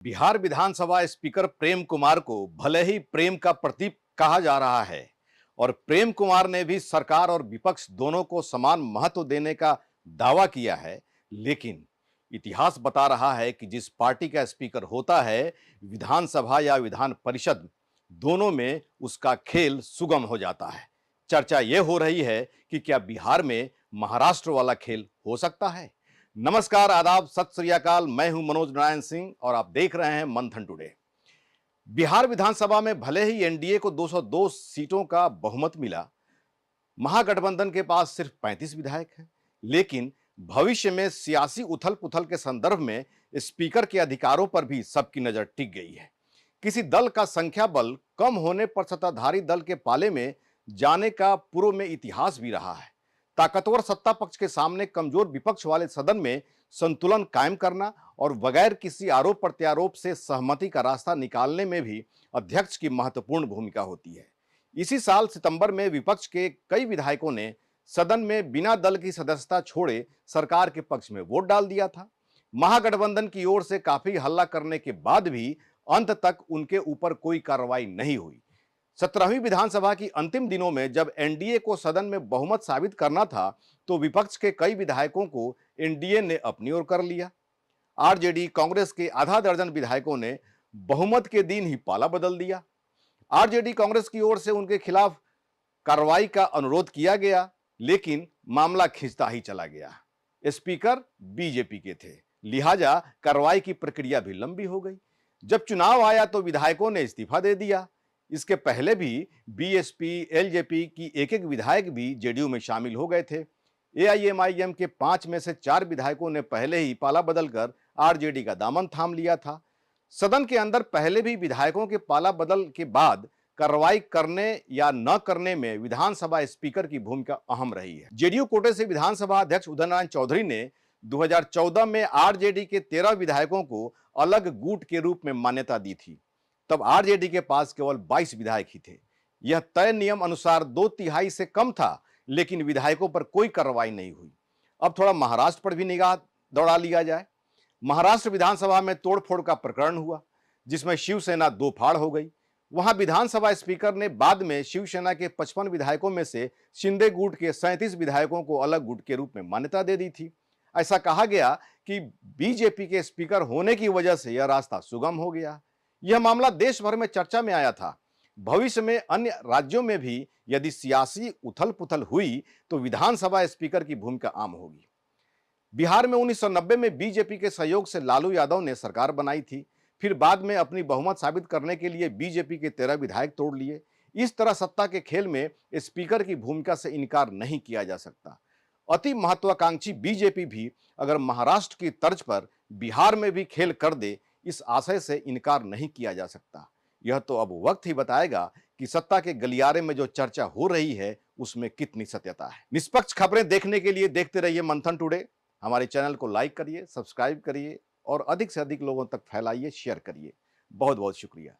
बिहार विधानसभा speaker Prem Kumar को भले ही प्रेम का प्रतीक कहा जा रहा है और प्रेम कुमार ने भी सरकार और विपक्ष दोनों को समान महत्व देने का दावा किया है, लेकिन इतिहास बता रहा है कि जिस पार्टी का स्पीकर होता है, विधानसभा या विधान परिषद दोनों में उसका खेल सुगम हो जाता है। चर्चा यह हो रही है कि क्या बिहार में महाराष्ट्र वाला खेल हो सकता है। नमस्कार, आदाब, सत श्री अकाल। मैं हूं मनोज नारायण सिंह और आप देख रहे हैं मंथन टुडे। बिहार विधानसभा में भले ही एनडीए को 202 सीटों का बहुमत मिला, महागठबंधन के पास सिर्फ 35 विधायक हैं, लेकिन भविष्य में सियासी उथल पुथल के संदर्भ में स्पीकर के अधिकारों पर भी सबकी नजर टिक गई है। किसी दल का संख्या बल कम होने पर सत्ताधारी दल के पाले में जाने का पूर्व में इतिहास भी रहा है। ताकतवर सत्ता पक्ष के सामने कमजोर विपक्ष वाले सदन में संतुलन कायम करना और बगैर किसी आरोप प्रत्यारोप से सहमति का रास्ता निकालने में भी अध्यक्ष की महत्वपूर्ण भूमिका होती है। इसी साल सितंबर में विपक्ष के कई विधायकों ने सदन में बिना दल की सदस्यता छोड़े सरकार के पक्ष में वोट डाल दिया था। महागठबंधन की ओर से काफी हल्ला करने के बाद भी अंत तक उनके ऊपर कोई कार्रवाई नहीं हुई। 17वीं विधानसभा की अंतिम दिनों में जब एनडीए को सदन में बहुमत साबित करना था, तो विपक्ष के कई विधायकों को एनडीए ने अपनी ओर कर लिया। आरजेडी कांग्रेस के आधा दर्जन विधायकों ने बहुमत के दिन ही पाला बदल दिया। आरजेडी कांग्रेस की ओर से उनके खिलाफ कार्रवाई का अनुरोध किया गया, लेकिन मामला खिंचता ही चला गया। स्पीकर बीजेपी के थे, लिहाजा कार्रवाई की प्रक्रिया भी लंबी हो गई। जब चुनाव आया तो विधायकों ने इस्तीफा दे दिया। इसके पहले भी बीएसपी, एलजेपी की एक विधायक भी जेडीयू में शामिल हो गए थे। एआईएमआईएम के 5 में से 4 विधायकों ने पहले ही पाला बदलकर आरजेडी का दामन थाम लिया था। सदन के अंदर पहले भी विधायकों के पाला बदल के बाद कार्रवाई करने या न करने में विधानसभा स्पीकर की भूमिका अहम रही है। जेडीयू कोटे से विधानसभा अध्यक्ष उदय नारायण चौधरी ने 2014 में आरजेडी के 13 विधायकों को अलग गुट के रूप में मान्यता दी थी। तब आरजेडी के पास केवल 22 विधायक ही थे। यह तय नियम अनुसार 2/3 से कम था, लेकिन विधायकों पर कोई कार्रवाई नहीं हुई। अब थोड़ा महाराष्ट्र पर भी निगाह दौड़ा लिया जाए। महाराष्ट्र विधानसभा में तोड़फोड़ का प्रकरण हुआ, जिसमें शिवसेना दो फाड़ हो गई। वहां विधानसभा स्पीकर ने बाद में शिवसेना के 55 विधायकों में से शिंदे गुट के 37 विधायकों को अलग गुट के रूप में मान्यता दे दी थी। ऐसा कहा गया कि बीजेपी के स्पीकर होने की वजह से यह रास्ता सुगम हो गया। यह मामला देश भर में चर्चा में आया था। भविष्य में अन्य राज्यों में भी यदि सियासी उथल पुथल हुई तो विधानसभा स्पीकर की भूमिका आम होगी। बिहार में 1990 में बीजेपी के सहयोग से लालू यादव ने सरकार बनाई थी। फिर बाद में अपनी बहुमत साबित करने के लिए बीजेपी के 13 विधायक तोड़ लिए। इस तरह सत्ता के खेल में स्पीकर की भूमिका से इनकार नहीं किया जा सकता। अति महत्वाकांक्षी बीजेपी भी अगर महाराष्ट्र की तर्ज पर बिहार में भी खेल कर दे, इस आशय से इनकार नहीं किया जा सकता। यह तो अब वक्त ही बताएगा कि सत्ता के गलियारे में जो चर्चा हो रही है उसमें कितनी सत्यता है। निष्पक्ष खबरें देखने के लिए देखते रहिए मंथन टुडे। हमारे चैनल को लाइक करिए, सब्सक्राइब करिए और अधिक से अधिक लोगों तक फैलाइए, शेयर करिए। बहुत बहुत शुक्रिया।